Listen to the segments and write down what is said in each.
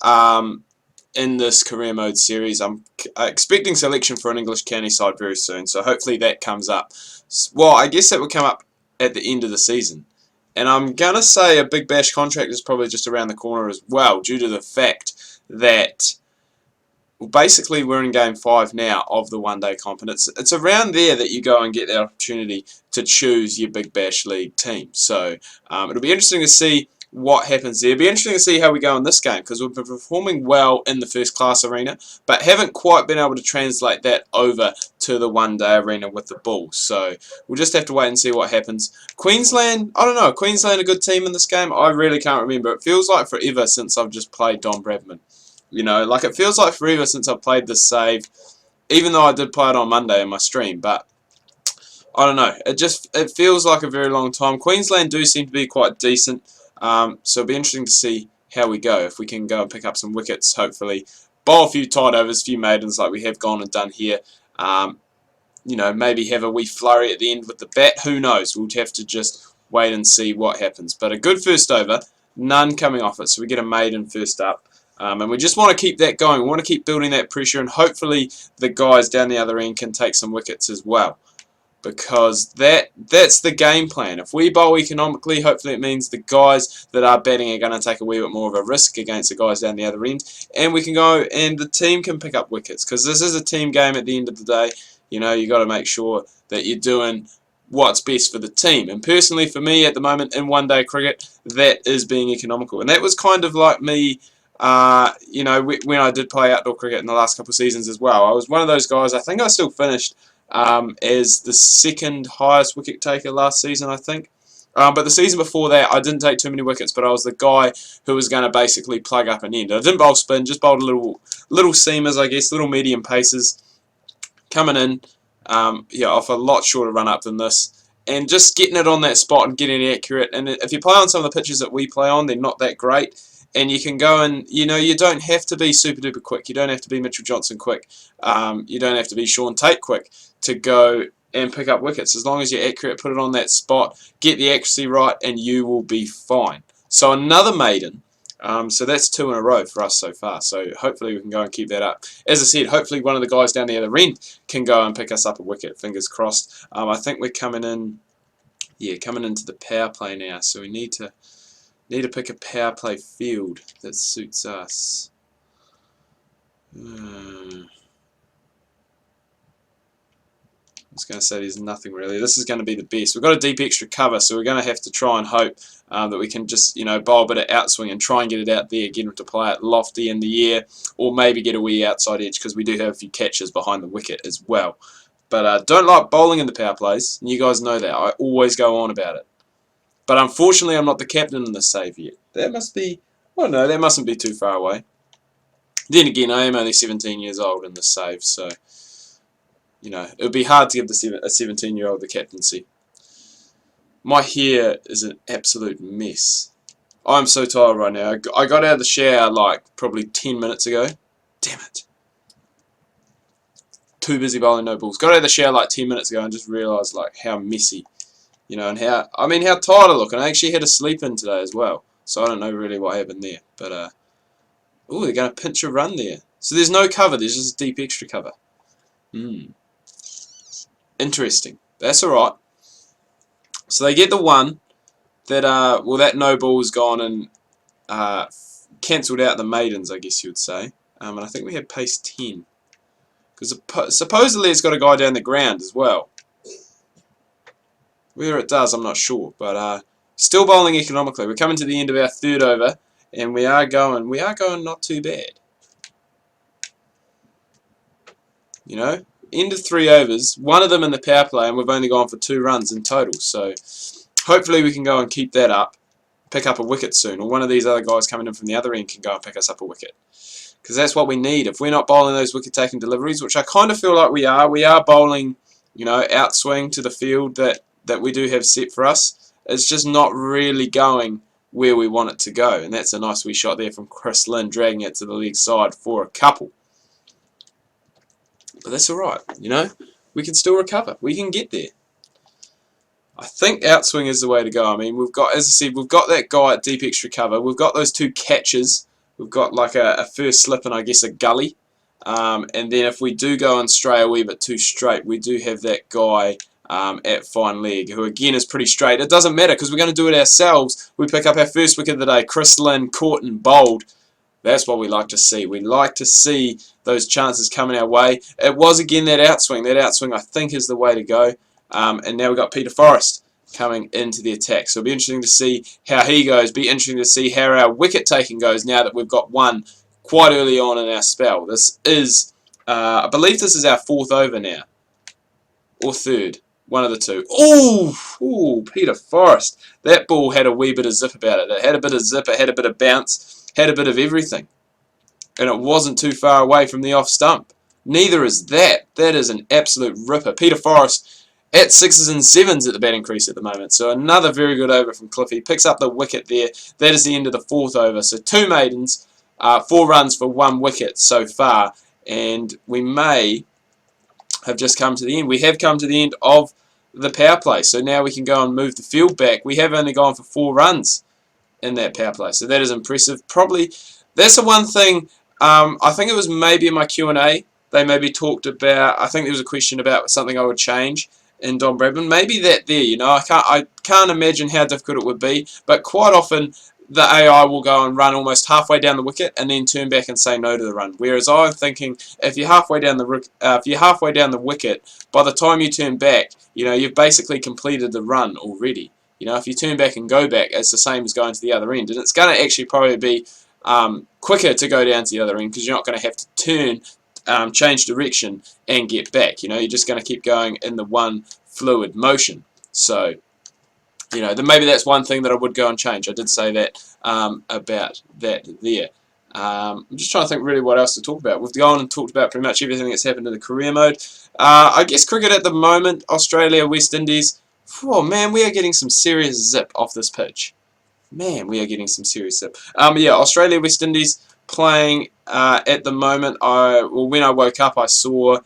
in this career mode series. I'm expecting selection for an English county side very soon, so hopefully that comes up. Well, I guess that would come up at the end of the season. And I'm going to say a Big Bash contract is probably just around the corner as well, due to the fact that, well, basically we're in Game 5 now of the one-day comp, and it's around there that you go and get the opportunity to choose your Big Bash League team. So it'll be interesting to see what happens there. It'll be interesting to see how we go in this game, because we've been performing well in the first class arena, but haven't quite been able to translate that over to the one-day arena with the Bulls. So we'll just have to wait and see what happens. Queensland, I don't know, Queensland a good team in this game? I really can't remember. It feels like forever since I've just played Don Bradman. You know, like it feels like forever since I played this save, even though I did play it on Monday in my stream, but I don't know. It feels like a very long time. Queensland do seem to be quite decent. So it'll be interesting to see how we go, if we can go and pick up some wickets, hopefully bowl a few tight overs, a few maidens like we have gone and done here. You know, maybe have a wee flurry at the end with the bat, who knows, we'll have to just wait and see what happens. But a good first over, none coming off it, so we get a maiden first up. And we just want to keep that going, we want to keep building that pressure, and hopefully the guys down the other end can take some wickets as well. Because that's the game plan. If we bowl economically, hopefully it means the guys that are batting are going to take a wee bit more of a risk against the guys down the other end, and we can go and the team can pick up wickets, because this is a team game at the end of the day. You know, you got to make sure that you're doing what's best for the team. And personally, for me at the moment in one-day cricket, that is being economical, and that was kind of like me. You know, when I did play outdoor cricket in the last couple of seasons as well, I was one of those guys. I think I still finished as the second highest wicket taker last season, I think. But the season before that, I didn't take too many wickets, but I was the guy who was going to basically plug up an end. I didn't bowl spin, just bowled little seamers, I guess, little medium paces, coming in, yeah, off a lot shorter run up than this, and just getting it on that spot and getting it accurate. And if you play on some of the pitches that we play on, they're not that great. And you can go and, you know, you don't have to be super duper quick. You don't have to be Mitchell Johnson quick. You don't have to be Sean Tate quick to go and pick up wickets. As long as you're accurate, put it on that spot, get the accuracy right, and you will be fine. So another maiden. So that's 2 in a row for us so far. So hopefully we can go and keep that up. As I said, hopefully one of the guys down the other end can go and pick us up a wicket. Fingers crossed. I think we're coming in, yeah, coming into the power play now. So we need to pick a power play field that suits us. I was going to say there's nothing really. This is going to be the best. We've got a deep extra cover, so we're going to have to try and hope that we can just, you know, bowl a bit of outswing and try and get it out there, get him to play it lofty in the air, or maybe get a wee outside edge, because we do have a few catches behind the wicket as well. But don't like bowling in the power plays, and you guys know that. I always go on about it. But unfortunately, I'm not the captain in this save yet. That must be, oh no, that mustn't be too far away. Then again, I am only 17 years old in this save, so, you know, it would be hard to give a 17-year-old the captaincy. My hair is an absolute mess. I'm so tired right now. I got out of the shower like probably 10 minutes ago. Damn it. Too busy bowling no balls. Got out of the shower like 10 minutes ago and just realised like how messy. You know, and how tired I look. And I actually had a sleep in today as well. So I don't know really what happened there. But, oh, they're going to pinch a run there. So there's no cover, there's just a deep extra cover. Interesting. That's alright. So they get the one that, well, that no ball's gone and cancelled out the maidens, I guess you would say. And I think we had pace 10. Because supposedly it's got a guy down the ground as well. Whether it does, I'm not sure, but still bowling economically. We're coming to the end of our third over, and we are going not too bad. You know, end of 3 overs, one of them in the power play, and we've only gone for 2 runs in total. So hopefully we can go and keep that up, pick up a wicket soon, or one of these other guys coming in from the other end can go and pick us up a wicket. Because that's what we need. If we're not bowling those wicket-taking deliveries, which I kind of feel like we are bowling, you know, outswing to the field that we do have set for us. It's just not really going where we want it to go. And that's a nice wee shot there from Chris Lynn, dragging it to the leg side for a couple. But that's alright, you know. We can still recover. We can get there. I think outswing is the way to go. I mean, we've got, as I said, we've got that guy at deep extra cover. We've got those 2 catches we've got like a first slip and I guess a gully. And then if we do go and stray a wee bit too straight, we do have that guy at fine leg, who again is pretty straight. It doesn't matter because we're going to do it ourselves. We pick up our first wicket of the day. Chris Lynn caught and bowled. That's what we like to see. We like to see those chances coming our way. It was again that outswing. That outswing I think is the way to go. And now we've got Peter Forrest coming into the attack. So it'll be interesting to see how he goes. Be interesting to see how our wicket taking goes now that we've got one quite early on in our spell. This is, I believe this is our 4th over now. Or 3rd. One of the two. Ooh, Peter Forrest. That ball had a wee bit of zip about it. It had a bit of zip, it had a bit of bounce, had a bit of everything. And it wasn't too far away from the off stump. Neither is that. That is an absolute ripper. Peter Forrest at 6s and 7s at the batting crease at the moment. So another very good over from Cliffy. Picks up the wicket there. That is the end of the 4th over. So 2 maidens, 4 runs for 1 wicket so far. And we may have just come to the end. We have come to the end of the power play. So now we can go and move the field back. We have only gone for 4 runs in that power play. So that is impressive. Probably, that's the one thing, I think it was maybe in my Q&A, they maybe talked about, I think there was a question about something I would change in Don Bradman. Maybe that there, you know, I can't imagine how difficult it would be, but quite often the AI will go and run almost halfway down the wicket and then turn back and say no to the run. Whereas I'm thinking, if you're halfway down the wicket, by the time you turn back, you know, you've basically completed the run already. You know, if you turn back and go back, it's the same as going to the other end, and it's going to actually probably be quicker to go down to the other end because you're not going to have to turn, change direction, and get back. You know, you're just going to keep going in the one fluid motion. So, you know, then maybe that's one thing that I would go and change. I did say that about that there. I'm just trying to think really what else to talk about. We've gone and talked about pretty much everything that's happened in the career mode. I guess cricket at the moment, Australia, West Indies. Oh man, we are getting some serious zip off this pitch. Man, we are getting some serious zip. Yeah, Australia, West Indies playing at the moment. When I woke up, I saw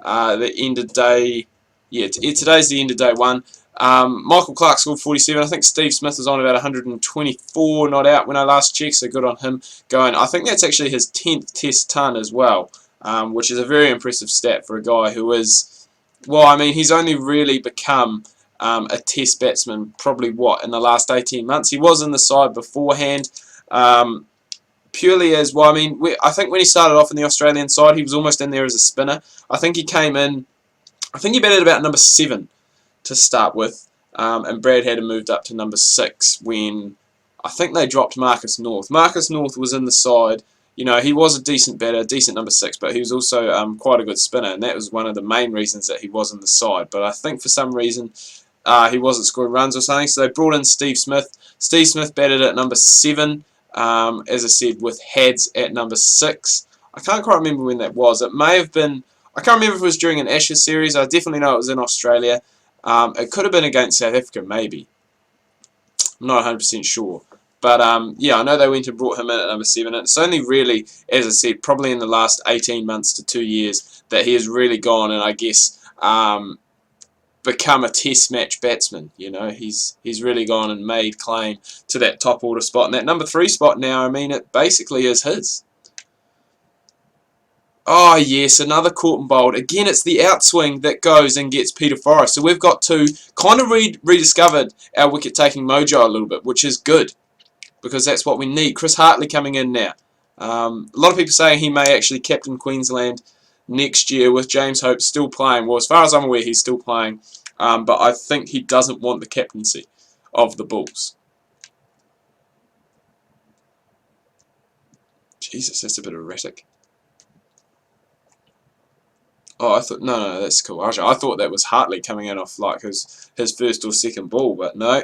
the end of day. Yeah, today's the end of day 1. Michael Clark scored 47. I think Steve Smith was on about 124 not out when I last checked, so good on him going. I think that's actually his 10th test ton as well, which is a very impressive stat for a guy who is, well, I mean, he's only really become a test batsman probably, in the last 18 months. He was in the side beforehand, purely as, well, I mean, I think when he started off in the Australian side, he was almost in there as a spinner. I think he came in, I think he batted about number 7 to start with, and Brad had him moved up to number 6 when I think they dropped Marcus North. Marcus North was in the side. You know, he was a decent batter, decent number 6, but he was also quite a good spinner, and that was one of the main reasons that he was in the side. But I think for some reason he wasn't scoring runs or something, so they brought in Steve Smith. Steve Smith batted at number 7, as I said, with Hads at number 6. I can't quite remember when that was. It may have been, I can't remember if it was during an Ashes series. I definitely know it was in Australia. It could have been against South Africa, maybe. I'm not 100% sure. But, yeah, I know they went and brought him in at number 7. And it's only really, as I said, probably in the last 18 months to 2 years that he has really gone and, I guess, become a test match batsman. You know, he's really gone and made claim to that top order spot. And that number 3 spot now, I mean, it basically is his. Oh yes, another caught and bowled. Again, it's the outswing that goes and gets Peter Forrest. So we've got to kind of rediscovered our wicket-taking mojo a little bit, which is good, because that's what we need. Chris Hartley coming in now. A lot of people saying he may actually captain Queensland next year with James Hope still playing. Well, as far as I'm aware, he's still playing, but I think he doesn't want the captaincy of the Bulls. Jesus, that's a bit erratic. Oh, I thought, no, that's Khawaja. I thought that was Hartley coming in off like his first or second ball, but no,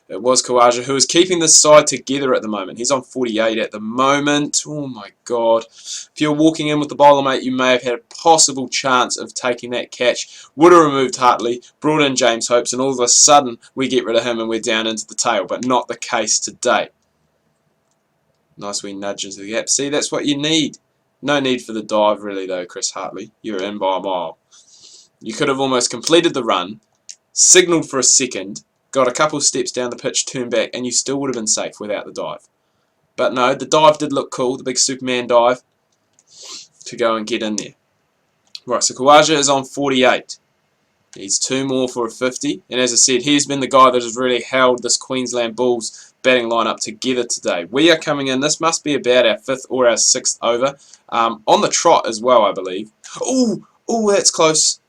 it was Khawaja, who is keeping this side together at the moment. He's on 48 at the moment. Oh my God. If you're walking in with the bowler, mate, you may have had a possible chance of taking that catch. Would have removed Hartley, brought in James Hopes, and all of a sudden we get rid of him and we're down into the tail, but not the case today. Nice wee nudge into the gap. See, that's what you need. No need for the dive, really, though, Chris Hartley. You're in by a mile. You could have almost completed the run, signalled for a second, got a couple steps down the pitch, turned back, and you still would have been safe without the dive. But no, the dive did look cool, the big Superman dive, to go and get in there. Right, so Kawaja is on 48. He's 2 more for a 50. And as I said, he's been the guy that has really held this Queensland Bulls batting lineup together today. We are coming in, this must be about our 5th or our 6th over. On the trot as well, I believe. Oh, that's close.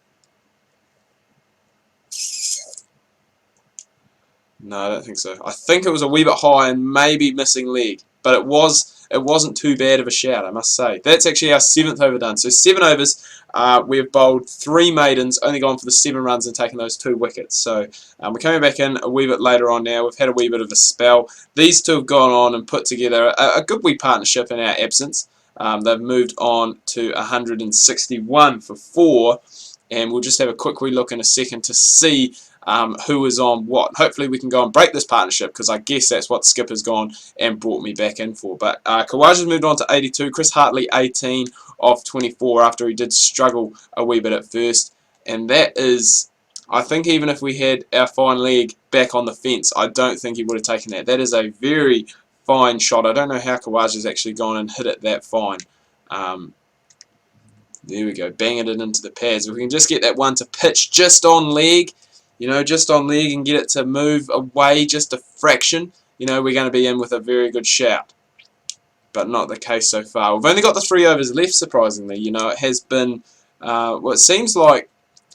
No, I don't think so. I think it was a wee bit high and maybe missing leg. But it wasn't too bad of a shout, I must say. That's actually our 7th over done. So 7 overs. We've bowled 3 maidens, only gone for the 7 runs and taken those 2 wickets. So we're coming back in a wee bit later on now. We've had a wee bit of a spell. These two have gone on and put together a good wee partnership in our absence. They've moved on to 161 for 4. And we'll just have a quick wee look in a second to see who is on what. Hopefully we can go and break this partnership, because I guess that's what the skipper's gone and brought me back in for. But Kawaja's moved on to 82. Chris Hartley 18 off 24 after he did struggle a wee bit at first. And that is, I think even if we had our fine leg back on the fence, I don't think he would have taken that. That is a very fine shot. I don't know how Kawaja's actually gone and hit it that fine. There we go, banging it into the pads. If we can just get that one to pitch just on leg, just on leg, and get it to move away just a fraction, we're going to be in with a very good shout. But not the case so far. We've only got the 3 overs left, surprisingly. It has been, it seems like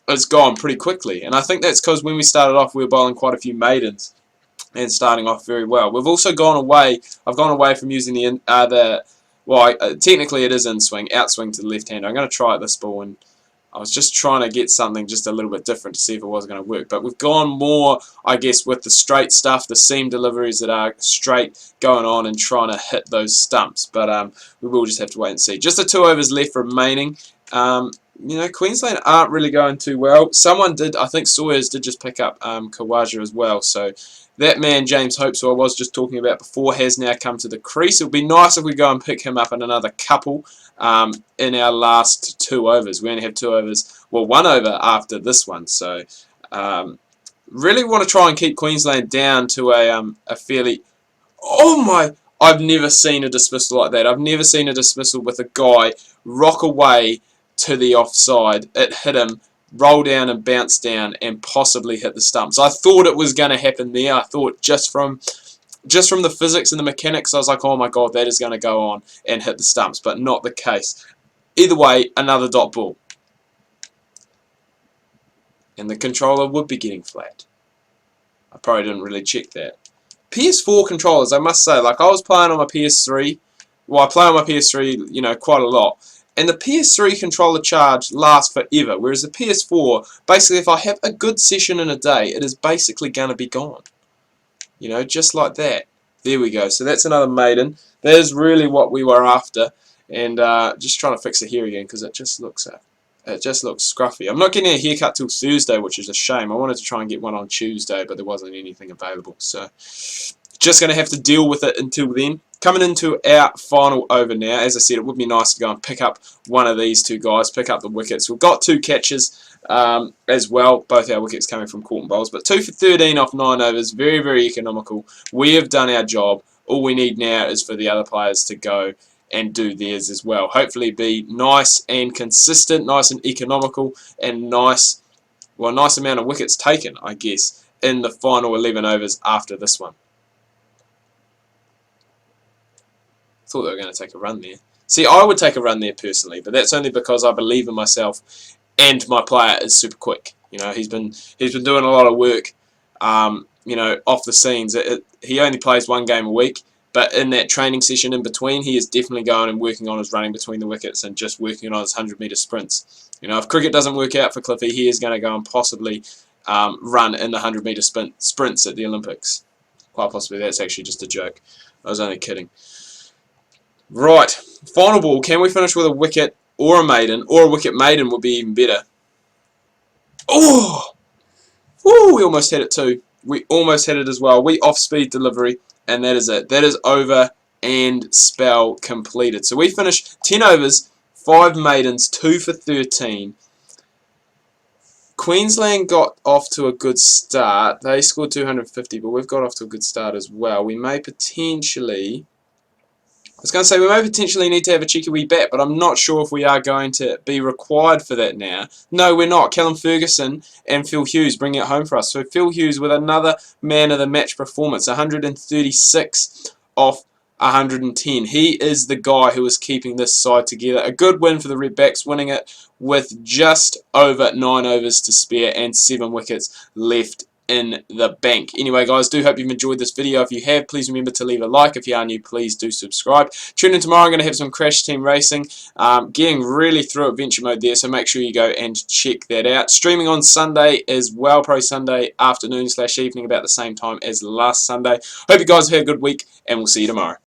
it's gone pretty quickly. And I think that's because when we started off, we were bowling quite a few maidens and starting off very well. We've also gone away, I've gone away from using technically it is in swing, outswing to the left hand. I'm going to try it this ball, and I was just trying to get something just a little bit different to see if it was going to work. But we've gone more, I guess, with the straight stuff, the seam deliveries that are straight, going on and trying to hit those stumps. But we will just have to wait and see. Just the 2 overs left remaining. Queensland aren't really going too well. Someone did, I think Sawyers did just pick up Kawaja as well. So that man, James Hopes, who I was just talking about before, has now come to the crease. It would be nice if we go and pick him up in another couple in our last 2 overs. We only have 2 overs, well, 1 over after this one. So really want to try and keep Queensland down to a fairly... Oh my... I've never seen a dismissal like that. I've never seen a dismissal with a guy rock away to the offside. It hit him, roll down and bounce down, and possibly hit the stumps. I thought it was going to happen there. I thought just from the physics and the mechanics, I was like, oh my god, that is going to go on and hit the stumps, but not the case. Either way, another dot ball. And the controller would be getting flat. I probably didn't really check that. PS4 controllers, I must say, like I was playing on my PS3. Well, I play on my PS3, quite a lot. And the PS3 controller charge lasts forever, whereas the PS4, basically if I have a good session in a day, it is basically going to be gone. Just like that. There we go. So that's another maiden. That is really what we were after. And just trying to fix it here again, because it just looks scruffy. I'm not getting a haircut till Thursday, which is a shame. I wanted to try and get one on Tuesday, but there wasn't anything available. So just going to have to deal with it until then. Coming into our final over now, as I said, it would be nice to go and pick up one of these 2 guys, pick up the wickets. We've got 2 catches as well, both our wickets coming from caught and bowls, but 2 for 13 off 9 overs, very, very economical. We have done our job. All we need now is for the other players to go and do theirs as well. Hopefully be nice and consistent, nice and economical, and nice amount of wickets taken, I guess, in the final 11 overs after this one. Thought they were going to take a run there. See, I would take a run there personally, but that's only because I believe in myself and my player is super quick. He's been doing a lot of work, off the scenes. He only plays 1 game a week, but in that training session in between, he is definitely going and working on his running between the wickets and just working on his 100-metre sprints. If cricket doesn't work out for Cliffy, he is going to go and possibly run in the 100-metre sprints at the Olympics. Quite possibly that's actually just a joke. I was only kidding. Right, final ball. Can we finish with a wicket or a maiden? Or a wicket maiden would be even better. Oh! Woo, we almost had it too. We almost had it as well. We off-speed delivery, and that is it. That is over and spell completed. So we finished 10 overs, 5 maidens, 2 for 13. Queensland got off to a good start. They scored 250, but we've got off to a good start as well. We may potentially... I was going to say we may potentially need to have a cheeky wee bet, but I'm not sure if we are going to be required for that now. No, we're not. Callum Ferguson and Phil Hughes bringing it home for us. So Phil Hughes with another man of the match performance, 136 off 110. He is the guy who is keeping this side together. A good win for the Redbacks, winning it with just over 9 overs to spare and 7 wickets left in the bank. Anyway, guys, do hope you've enjoyed this video. If you have, please remember to leave a like. If you are new, please do subscribe. Tune in tomorrow. I'm going to have some Crash Team Racing, getting really through adventure mode there, so make sure you go and check that out. Streaming on Sunday as well, Pro Sunday afternoon / evening, about the same time as last Sunday. Hope you guys have had a good week, and we'll see you tomorrow.